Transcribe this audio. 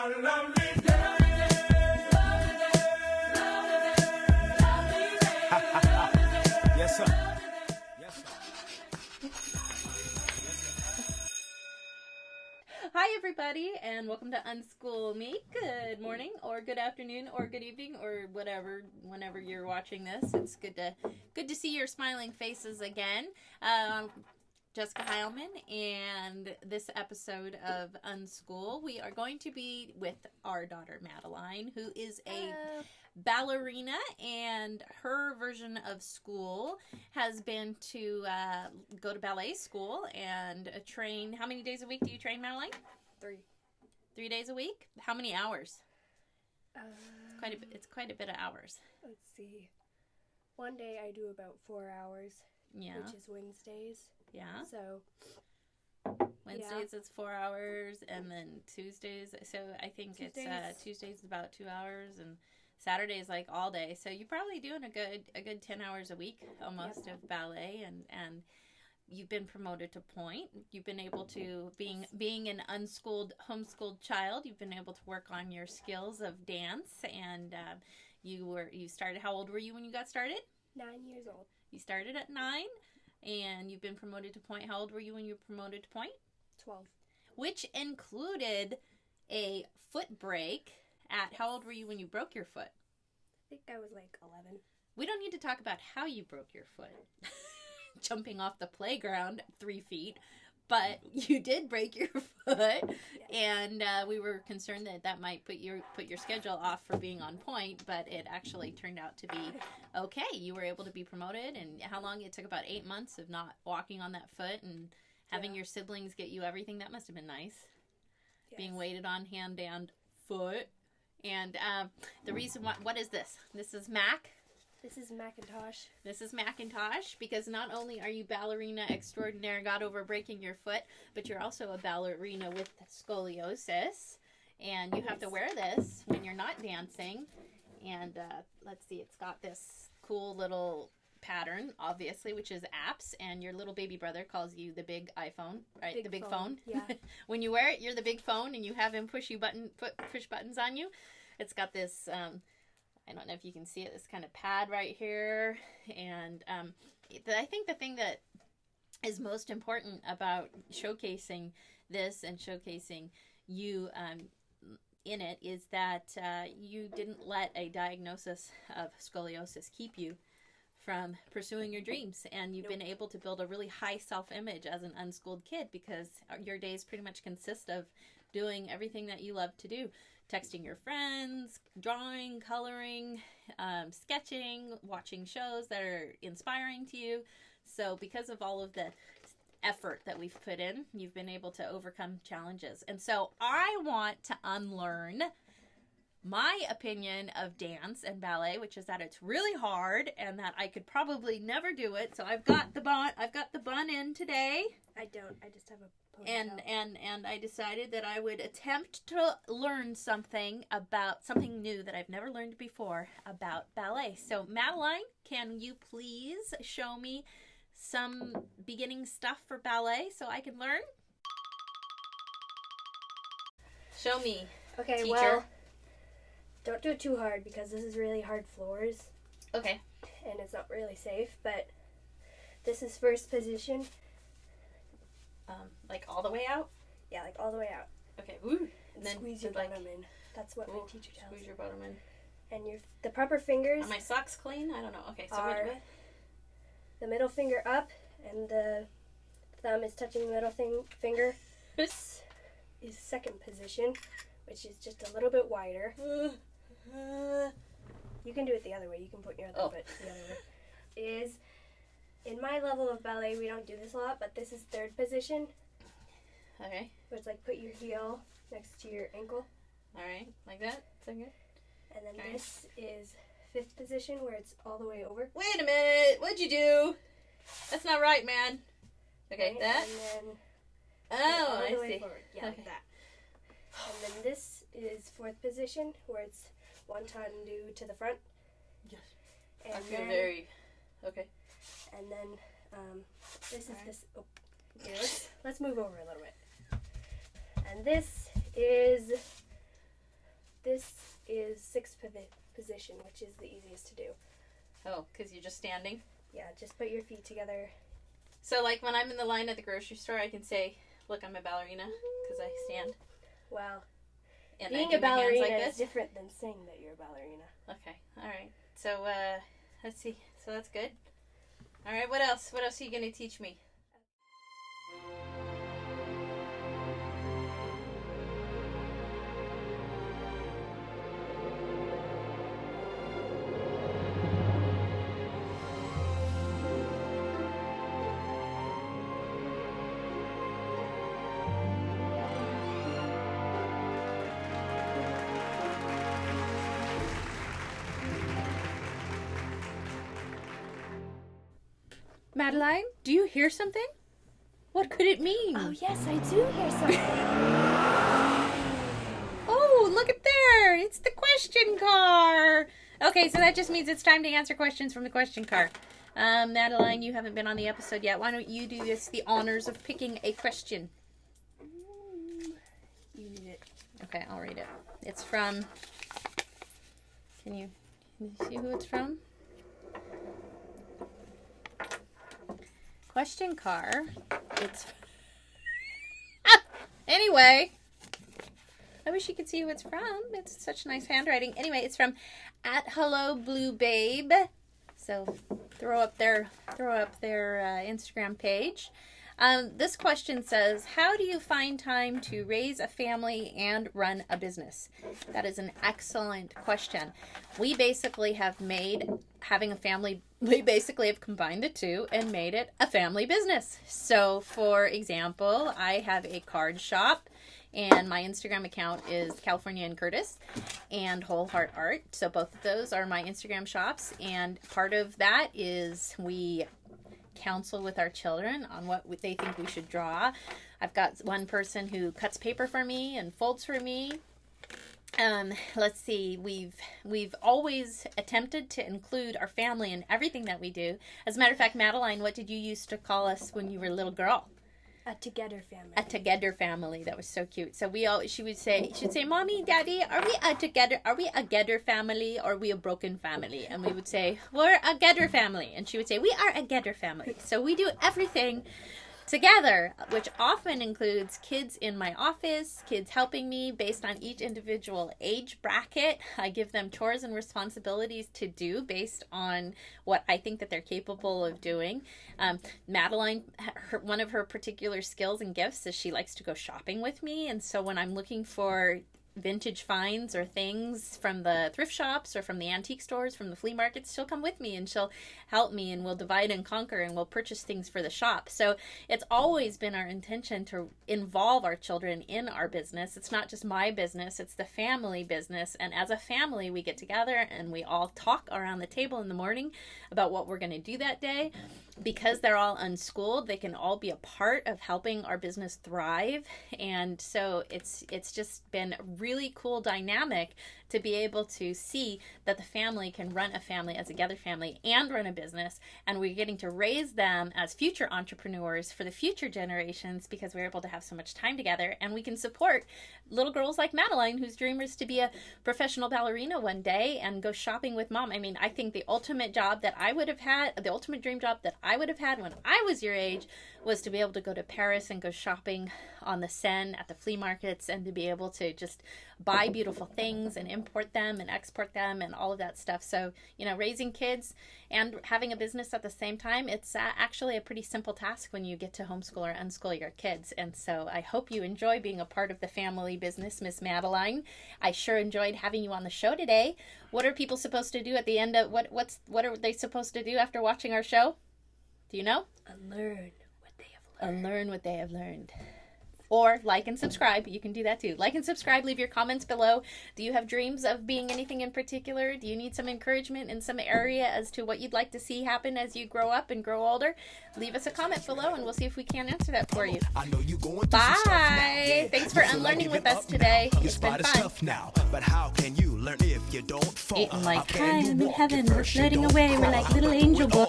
Yes, sir. Yes, sir. Hi everybody, and welcome to Unschool Me. Good morning, or good afternoon, or good evening, or whatever, whenever you're watching this. It's good to see your smiling faces again. Jessica Heilman, and this episode of Unschool, we are going to be with our daughter Mattaline, who is a ballerina, and her version of school has been to go to ballet school and train. How many days a week do you train, Mattaline? 3. 3 days a week? How many hours? It's quite a bit of hours. Let's see. One day I do about 4 hours. Yeah. Which is Wednesdays. Yeah. So Wednesdays it's 4 hours, and then Tuesdays. So I think Tuesdays is about 2 hours, and Saturday is like all day. So you're probably doing a good 10 hours a week almost of ballet, and you've been promoted to point. You've been able to, being an unschooled, homeschooled child, you've been able to work on your skills of dance, and you started. How old were you when you got started? 9 years old. You started at 9, and you've been promoted to point. How old were you when you were promoted to point? 12. Which included a foot break at, how old were you when you broke your foot? I think I was like 11. We don't need to talk about how you broke your foot. Jumping off the playground 3 feet, but you did break your foot, and we were concerned that might put your schedule off for being on point, but it actually turned out to be okay. You were able to be promoted, and how long? It took about 8 months of not walking on that foot and having your siblings get you everything. That must have been nice. Yes. Being waited on, hand down, foot. And the reason why, what is this? This is Mac. This is Macintosh. This is Macintosh, because not only are you ballerina extraordinaire, got over breaking your foot, but you're also a ballerina with scoliosis. And you have to wear this when you're not dancing. And let's see, it's got this cool little pattern, obviously, which is apps. And your little baby brother calls you the big iPhone, right? The big phone. Yeah. When you wear it, you're the big phone, and you have him push buttons on you. It's got this... I don't know if you can see it, this kind of pad right here. And I think the thing that is most important about showcasing this and showcasing you in it is that you didn't let a diagnosis of scoliosis keep you from pursuing your dreams. And you've been able to build a really high self-image as an unschooled kid, because your days pretty much consist of doing everything that you love to do. Texting your friends, drawing, coloring, sketching, watching shows that are inspiring to you. So because of all of the effort that we've put in, you've been able to overcome challenges. And so I want to unlearn my opinion of dance and ballet, which is that it's really hard and that I could probably never do it. So I've got the bun in today. I don't. I just have a ponytail. And I decided that I would attempt to learn something new that I've never learned before about ballet. So Mattaline, can you please show me some beginning stuff for ballet so I can learn? Show me, okay, teacher. Well, don't do it too hard, because this is really hard floors. Okay. And it's not really safe, but this is first position. Like all the way out? Yeah, like all the way out. Okay. Ooh. And then squeeze your bottom in. That's what my teacher tells Squeeze you. your bottom in. And the proper fingers. Are my socks clean? I don't know. Okay, so are the middle finger up, and the thumb is touching the middle finger. This is second position, which is just a little bit wider. You can do it the other way. You can put your other foot the other way. In my level of ballet, we don't do this a lot, but this is third position. Okay. Where it's like put your heel next to your ankle. All right, like that? Is that good? And then this is fifth position, where it's all the way over. Wait a minute! What'd you do? That's not right, man. Okay, that? And then oh, all the way I see. forward. Yeah, like that. And then this is fourth position, where it's one undo to the front. Yes. And I feel then, very... Okay. And then this is this... Oh, okay, let's move over a little bit. And this is sixth position, which is the easiest to do. Oh, because you're just standing? Yeah, just put your feet together. So, like, when I'm in the line at the grocery store, I can say, look, I'm a ballerina, because I stand. Wow. And being I do a my hands ballerina like is this. different than saying that you're a ballerina. Okay, all right. So, let's see. So that's good. All right, what else? What else are you going to teach me? Mattaline, do you hear something? What could it mean? Oh, yes, I do hear something. Oh, look at there. It's the question car. Okay, so that just means it's time to answer questions from the question car. Mattaline, you haven't been on the episode yet. Why don't you do the honors of picking a question? You need it. Okay, I'll read it. It's from... Can you see who it's from? Question car. It's... Anyway. I wish you could see who it's from. It's such nice handwriting. Anyway, it's from @HelloBlueBabe. So throw up their Instagram page. This question says, how do you find time to raise a family and run a business? That is an excellent question. We basically have combined the two and made it a family business. So, for example, I have a card shop, and my Instagram account is California and Curtis and Whole Heart Art. So both of those are my Instagram shops, and part of that is we counsel with our children on what they think we should draw. I've got one person who cuts paper for me and folds for me. Let's see, we've always attempted to include our family in everything that we do. As a matter of fact, Mattaline, what did you used to call us when you were a little girl? A together family. A together family. That was so cute. So she'd say, Mommy, Daddy, are we a together family, or are we a broken family? And we would say, we're a together family. And she would say, we are a together family. So we do everything together, which often includes kids in my office, kids helping me based on each individual age bracket. I give them chores and responsibilities to do based on what I think that they're capable of doing. Mattaline, one of her particular skills and gifts is she likes to go shopping with me. And so when I'm looking for vintage finds or things from the thrift shops or from the antique stores, from the flea markets, she'll come with me and she'll help me, and we'll divide and conquer, and we'll purchase things for the shop. So it's always been our intention to involve our children in our business. It's not just my business, it's the family business. And as a family, we get together and we all talk around the table in the morning about what we're going to do that day. Because they're all unschooled, they can all be a part of helping our business thrive. And so it's just been a really cool dynamic to be able to see that the family can run a family as a together family and run a business, and we're getting to raise them as future entrepreneurs for the future generations because we're able to have so much time together, and we can support little girls like Mattaline, whose dream is to be a professional ballerina one day and go shopping with mom. I mean, I think the ultimate job that I would have had, the ultimate dream job that I would have had when I was your age, was to be able to go to Paris and go shopping on the Seine at the flea markets, and to be able to just buy beautiful things and import them and export them and all of that stuff. So, you know, raising kids and having a business at the same time, it's actually a pretty simple task when you get to homeschool or unschool your kids. And so I hope you enjoy being a part of the family business, Miss Mattaline. I sure enjoyed having you on the show today. What are people supposed to do at the end of, what are they supposed to do after watching our show? Do you know? Unlearn what they have learned. Unlearn what they have learned. Or like and subscribe. You can do that too. Like and subscribe. Leave your comments below. Do you have dreams of being anything in particular? Do you need some encouragement in some area as to what you'd like to see happen as you grow up and grow older? Leave us a comment below and we'll see if we can answer that for you. Bye. Thanks for unlearning with us today. It's been fun. Now, but how can you learn if you don't fall? Eating like time in heaven. We're floating away. We're like little angel boys.